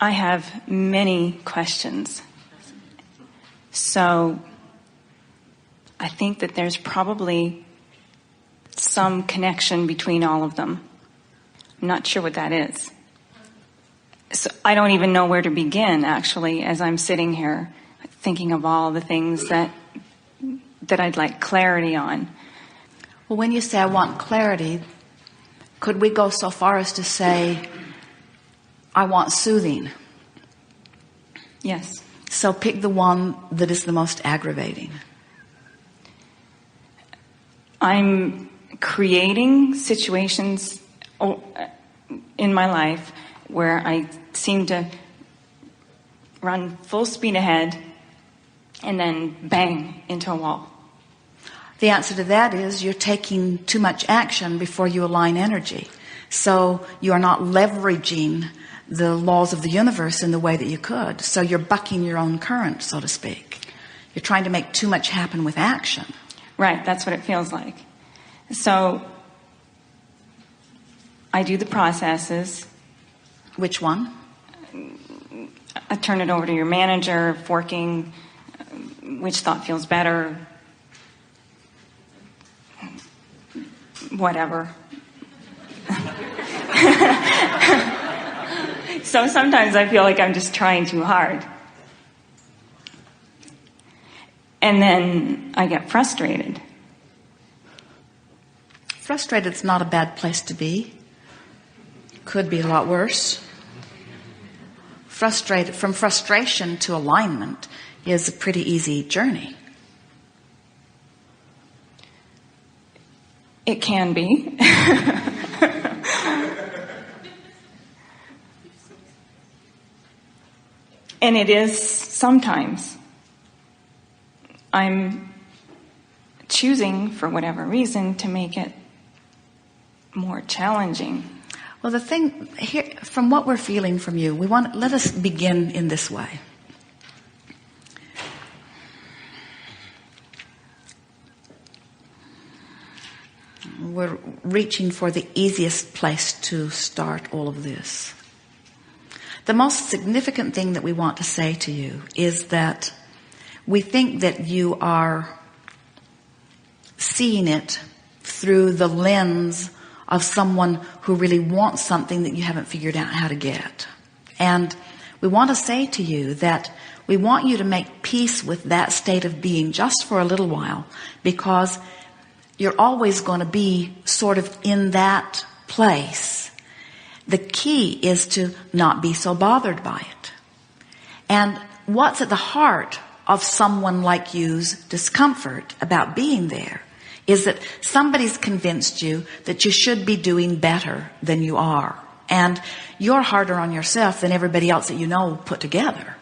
I have many questions. So I think that there's probably some connection between all of them. I'm not sure what that is. So I don't even know where to begin, actually, as I'm sitting here thinking of all the things that I'd like clarity on. Well, when you say I want clarity, could we go so far as to say I want soothing? Yes. So pick the one that is the most aggravating. I'm creating situations in my life where I seem to run full speed ahead and then bang into a wall. The answer to that is you're taking too much action before you align energy. So you are not leveraging the laws of the universe in the way that you could. So you're bucking your own current, so to speak. You're trying to make too much happen with action. Right, that's what it feels like. So I do the processes. Which one? I turn it over to your manager, forking, which thought feels better, whatever. So sometimes I feel like I'm just trying too hard. And then I get frustrated. Frustrated's not a bad place to be. Could be a lot worse. Frustrated, from frustration to alignment is a pretty easy journey. It can be. And it is sometimes. I'm choosing, for whatever reason, to make it more challenging. Well, the thing here, from what we're feeling from you, let us begin in this way. We're reaching for the easiest place to start all of this. The most significant thing that we want to say to you is that we think that you are seeing it through the lens of someone who really wants something that you haven't figured out how to get. And we want to say to you that we want you to make peace with that state of being just for a little while, because you're always going to be sort of in that place. The key is to not be so bothered by it. And what's at the heart of someone like you's discomfort about being there is that somebody's convinced you that you should be doing better than you are. And you're harder on yourself than everybody else that you know put together.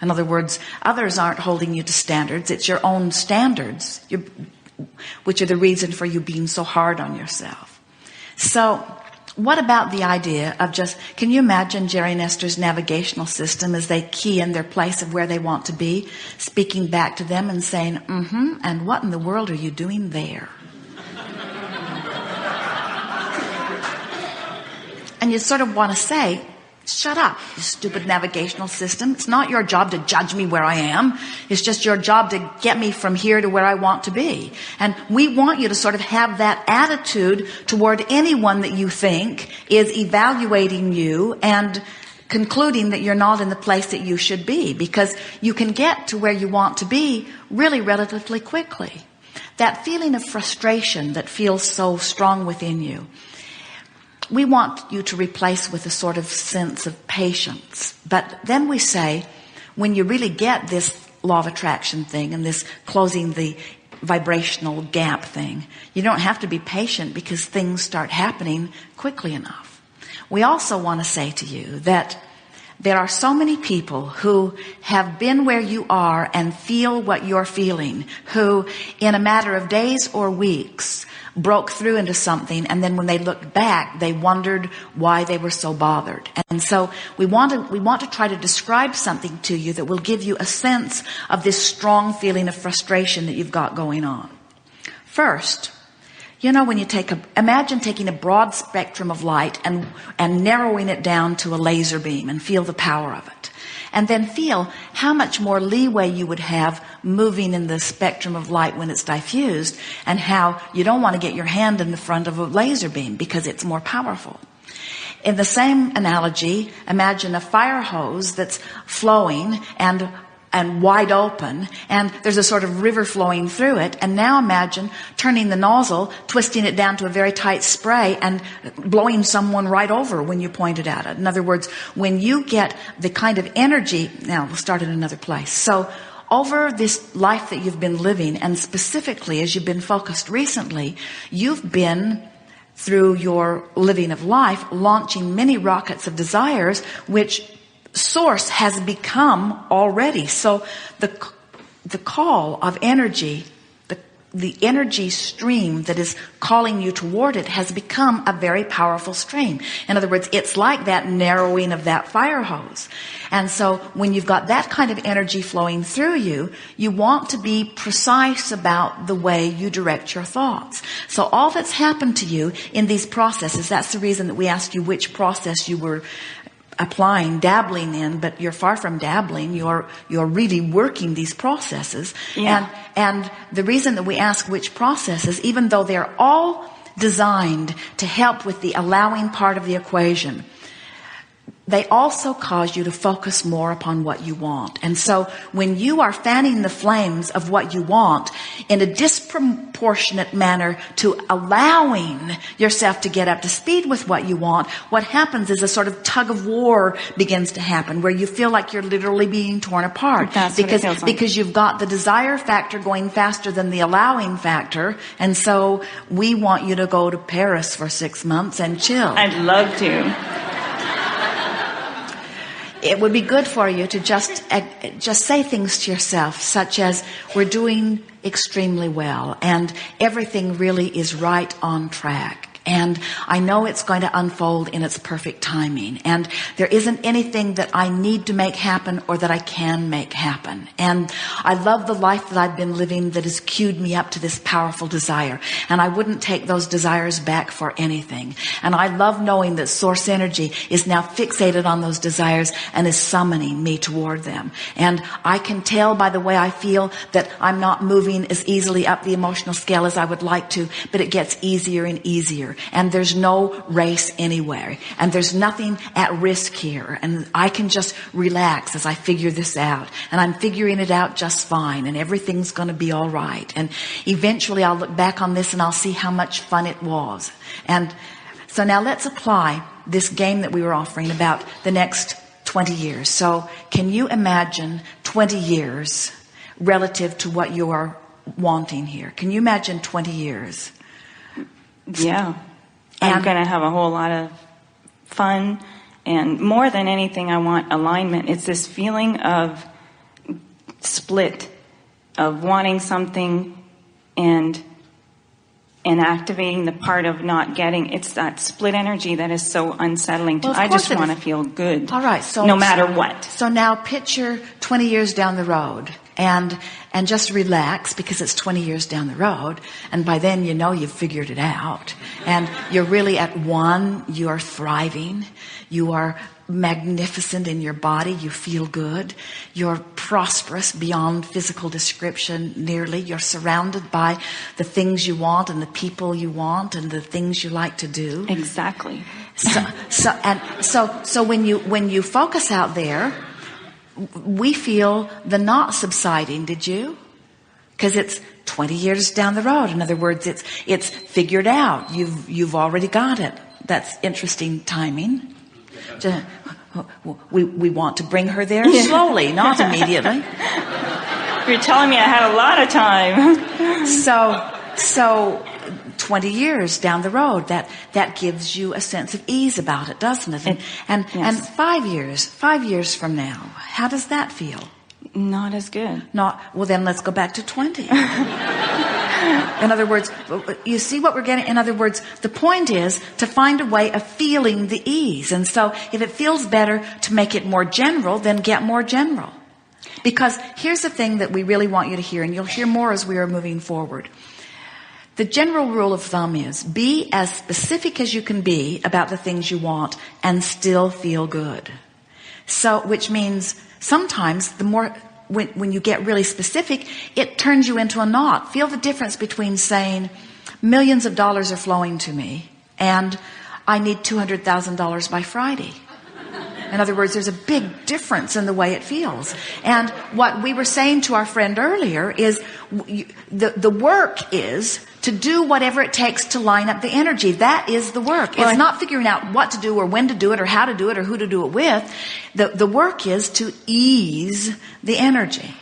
In other words, others aren't holding you to standards. It's your own standards, which are the reason for you being so hard on yourself. So what about the idea of can you imagine Jerry and Esther's navigational system as they key in their place of where they want to be, speaking back to them and saying, and what in the world are you doing there? And you sort of want to say, shut up, you stupid navigational system. It's not your job to judge me where I am. It's just your job to get me from here to where I want to be. And we want you to sort of have that attitude toward anyone that you think is evaluating you and concluding that you're not in the place that you should be, because you can get to where you want to be really relatively quickly. That feeling of frustration that feels so strong within you, we want you to replace with a sort of sense of patience. But then we say, when you really get this law of attraction thing and this closing the vibrational gap thing, you don't have to be patient because things start happening quickly enough. We also want to say to you that there are so many people who have been where you are and feel what you're feeling, who in a matter of days or weeks broke through into something, and then when they looked back, they wondered why they were so bothered. And so we want to try to describe something to you that will give you a sense of this strong feeling of frustration that you've got going on. First, You know, when you imagine taking a broad spectrum of light and narrowing it down to a laser beam and feel the power of it. And then feel how much more leeway you would have moving in the spectrum of light when it's diffused, and how you don't want to get your hand in the front of a laser beam because it's more powerful. In the same analogy, imagine a fire hose that's flowing and wide open, and there's a sort of river flowing through it. And now imagine turning the nozzle, twisting it down to a very tight spray, and blowing someone right over when you point it at it. In other words, when you get the kind of energy, now we'll start in another place. So over this life that you've been living, and specifically as you've been focused recently, you've been, through your living of life, launching many rockets of desires, which source has become already. So the call of energy, the energy stream that is calling you toward it, has become a very powerful stream. In other words, it's like that narrowing of that fire hose. And so when you've got that kind of energy flowing through you, you want to be precise about the way you direct your thoughts. So all that's happened to you in these processes, that's the reason that we asked you which process you were dabbling in, but you're far from dabbling. You're really working these processes. Yeah. And the reason that we ask which processes, even though they're all designed to help with the allowing part of the equation, they also cause you to focus more upon what you want. And so when you are fanning the flames of what you want in a disproportionate manner to allowing yourself to get up to speed with what you want, what happens is a sort of tug of war begins to happen, where you feel like you're literally being torn apart. That's what it feels like. Because you've got the desire factor going faster than the allowing factor. And so we want you to go to Paris for 6 months and chill. I'd love to. It would be good for you to just say things to yourself, such as, we're doing extremely well, and everything really is right on track. And I know it's going to unfold in its perfect timing. And there isn't anything that I need to make happen or that I can make happen. And I love the life that I've been living that has cued me up to this powerful desire. And I wouldn't take those desires back for anything. And I love knowing that source energy is now fixated on those desires and is summoning me toward them. And I can tell by the way I feel that I'm not moving as easily up the emotional scale as I would like to, but it gets easier and easier. And there's no race anywhere. And there's nothing at risk here. And I can just relax as I figure this out. And I'm figuring it out just fine. And everything's going to be all right. And eventually I'll look back on this and I'll see how much fun it was. And so now let's apply this game that we were offering about the next 20 years. So can you imagine 20 years relative to what you are wanting here? Can you imagine 20 years? Yeah. I'm going to have a whole lot of fun, and more than anything, I want alignment. It's this feeling of split, of wanting something and activating the part of not getting. It's that split energy that is so unsettling to. I just want to feel good. All right. So no matter what. So now picture 20 years down the road. And just relax, because it's 20 years down the road. And by then, you know, you've figured it out. And you're really at one. You are thriving. You are magnificent in your body. You feel good. You're prosperous beyond physical description, nearly. You're surrounded by the things you want and the people you want and the things you like to do. Exactly. So when you focus out there, we feel the not subsiding. Did you? Because it's 20 years down the road. In other words, it's figured out. You've already got it. That's interesting timing. We want to bring her there slowly, not immediately. You're telling me I had a lot of time. So 20 years down the road, that gives you a sense of ease about it, doesn't it? And yes. 5 years from now, how does that feel? Not as good. Well, then let's go back to 20. In other words, you see what we're getting? In other words, the point is to find a way of feeling the ease. And so if it feels better to make it more general, then get more general. Because here's the thing that we really want you to hear, and you'll hear more as we are moving forward. The general rule of thumb is be as specific as you can be about the things you want and still feel good. So, which means sometimes the more, when you get really specific, it turns you into a knot. Feel the difference between saying millions of dollars are flowing to me and I need $200,000 by Friday. In other words, there's a big difference in the way it feels. And what we were saying to our friend earlier is the work is to do whatever it takes to line up the energy. That is the work. It's not figuring out what to do or when to do it or how to do it or who to do it with. The work is to ease the energy.